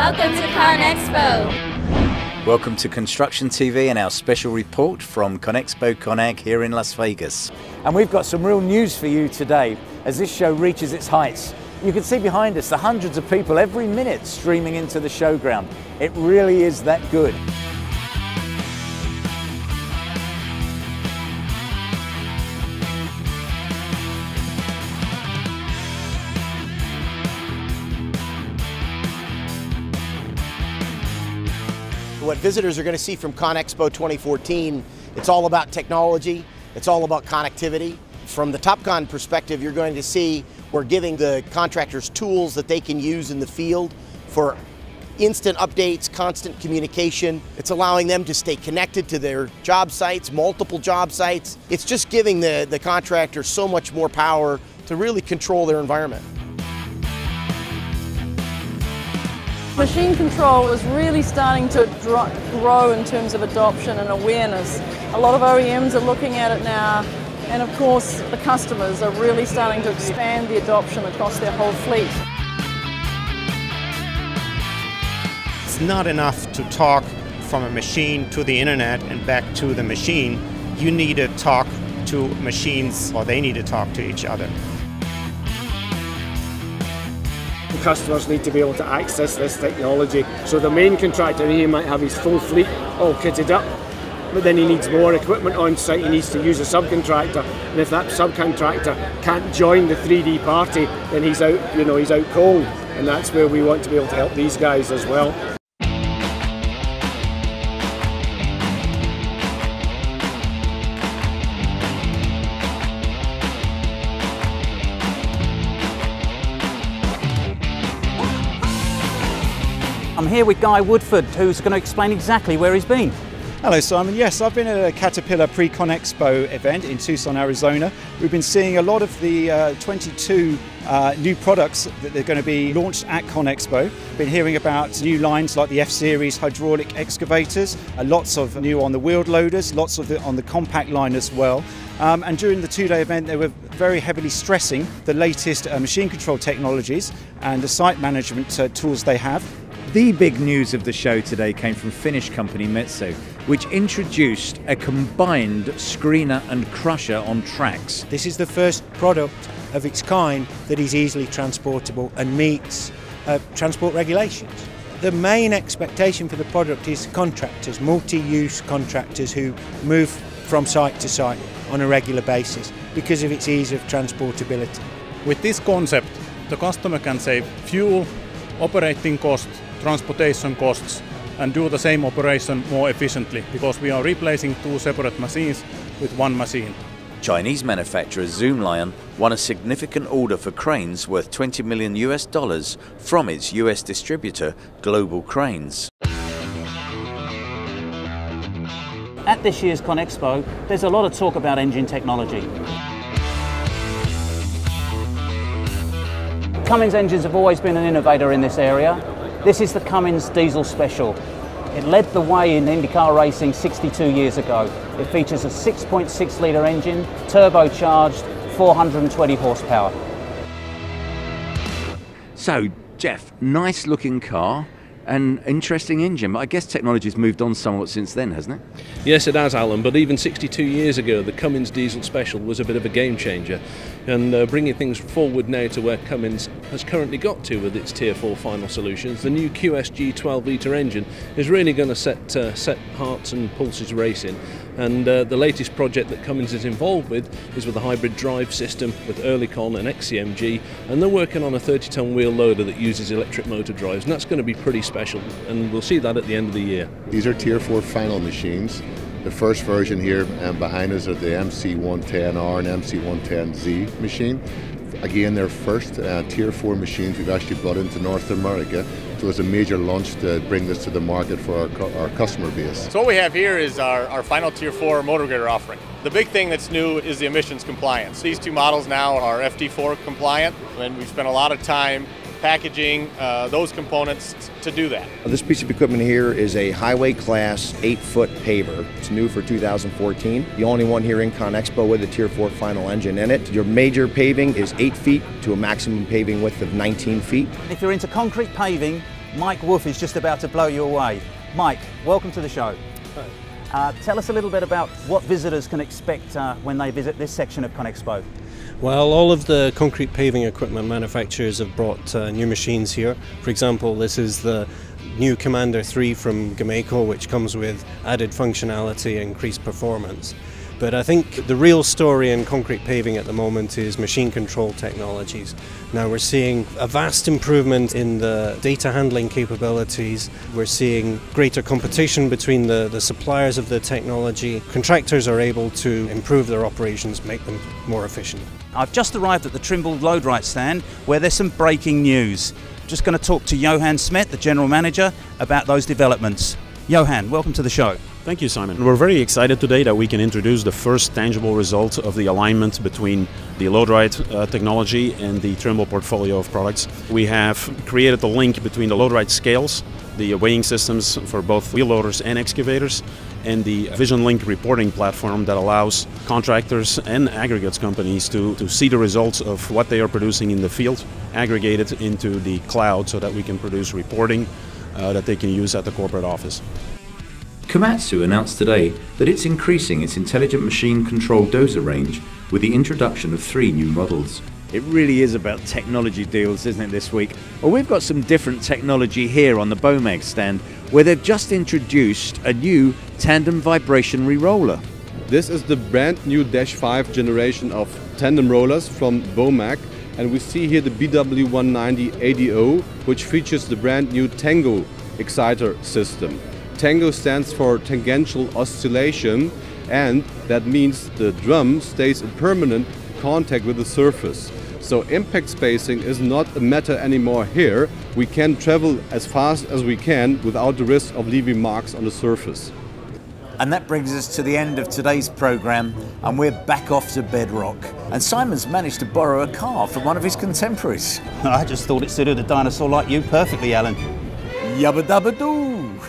Welcome to Conexpo. Welcome to Construction TV and our special report from Conexpo-Con AGG here in Las Vegas. And we've got some real news for you today as this show reaches its heights. You can see behind us the hundreds of people every minute streaming into the showground. It really is that good. What visitors are going to see from Conexpo 2014, it's all about technology, it's all about connectivity. From the TopCon perspective, you're going to see we're giving the contractors tools that they can use in the field for instant updates, constant communication. It's allowing them to stay connected to their job sites, multiple job sites. It's just giving the contractors so much more power to really control their environment. Machine control is really starting to grow in terms of adoption and awareness. A lot of OEMs are looking at it now, and of course the customers are really starting to expand the adoption across their whole fleet. It's not enough to talk from a machine to the internet and back to the machine. You need to talk to machines, or they need to talk to each other. Customers need to be able to access this technology. So the main contractor here might have his full fleet all kitted up, but then he needs more equipment on site. He needs to use a subcontractor, and if that subcontractor can't join the 3D party, then he's out, he's out cold. And that's where we want to be able to help these guys as well. I'm here with Guy Woodford, who's going to explain exactly where he's been. Hello Simon, yes, I've been at a Caterpillar Pre-Conexpo event in Tucson, Arizona. We've been seeing a lot of the 22 new products that are going to be launched at Conexpo. Been hearing about new lines like the F-Series hydraulic excavators, lots of new on the wheeled loaders, lots of on the compact line as well. And during the two-day event they were very heavily stressing the latest machine control technologies and the site management tools they have. The big news of the show today came from Finnish company Metso, which introduced a combined screener and crusher on tracks. This is the first product of its kind that is easily transportable and meets transport regulations. The main expectation for the product is contractors, multi-use contractors who move from site to site on a regular basis because of its ease of transportability. With this concept, the customer can save fuel, operating costs, transportation costs, and do the same operation more efficiently because we are replacing two separate machines with one machine. Chinese manufacturer Zoomlion won a significant order for cranes worth $20 million from its US distributor Global Cranes. At this year's Conexpo, there's a lot of talk about engine technology. Cummins engines have always been an innovator in this area. This is the Cummins Diesel Special. It led the way in IndyCar racing 62 years ago. It features a 6.6 litre engine, turbocharged, 420 horsepower. So, Jeff, nice looking car and interesting engine, but I guess technology's moved on somewhat since then, hasn't it? Yes, it has, Alan, but even 62 years ago the Cummins Diesel Special was a bit of a game changer, and bringing things forward now to where Cummins has currently got to with its Tier 4 final solutions, the new QSG 12 litre engine is really going to set hearts and pulses racing. And the latest project that Cummins is involved with is with a hybrid drive system with Oerlikon and XCMG, and they're working on a 30-ton wheel loader that uses electric motor drives, and that's going to be pretty special, and we'll see that at the end of the year. These are Tier 4 final machines. The first version here behind us are the MC110R and MC110Z machine. Again, they're first Tier 4 machines we've actually brought into North America. So it's a major launch to bring this to the market for our customer base. So what we have here is our final Tier 4 motor grader offering. The big thing that's new is the emissions compliance. These two models now are FD4 compliant, and we've spent a lot of time packaging those components to do that. This piece of equipment here is a highway class 8-foot paver. It's new for 2014. The only one here in Conexpo with a Tier 4 final engine in it. Your major paving is 8 feet to a maximum paving width of 19 feet. If you're into concrete paving, Mike Wolf is just about to blow you away. Mike, welcome to the show. Tell us a little bit about what visitors can expect when they visit this section of Conexpo. Well, all of the concrete paving equipment manufacturers have brought new machines here. For example, this is the new Commander 3 from Gameco, which comes with added functionality and increased performance. But I think the real story in concrete paving at the moment is machine control technologies. Now we're seeing a vast improvement in the data handling capabilities. We're seeing greater competition between the suppliers of the technology. Contractors are able to improve their operations, make them more efficient. I've just arrived at the Trimble Loadrite stand where there's some breaking news. Just going to talk to Johan Smet, the General Manager, about those developments. Johan, welcome to the show. Thank you, Simon. We're very excited today that we can introduce the first tangible result of the alignment between the Loadrite technology and the Trimble portfolio of products. We have created the link between the Loadrite scales, the weighing systems for both wheel loaders and excavators, and the Vision Link reporting platform that allows contractors and aggregates companies to see the results of what they are producing in the field, aggregated into the cloud so that we can produce reporting that they can use at the corporate office. Komatsu announced today that it's increasing its intelligent machine control dozer range with the introduction of 3 new models. It really is about technology deals, isn't it, this week? Well, we've got some different technology here on the Bomag stand, where they've just introduced a new tandem vibration re-roller. This is the brand new Dash 5 generation of tandem rollers from Bomag, and we see here the BW190 ADO, which features the brand new Tango exciter system. Tango stands for tangential oscillation, and that means the drum stays in permanent contact with the surface. So impact spacing is not a matter anymore here. We can travel as fast as we can without the risk of leaving marks on the surface. And that brings us to the end of today's programme, and we're back off to bedrock. And Simon's managed to borrow a car from one of his contemporaries. I just thought it suited a dinosaur like you perfectly, Alan. Yabba dabba doo!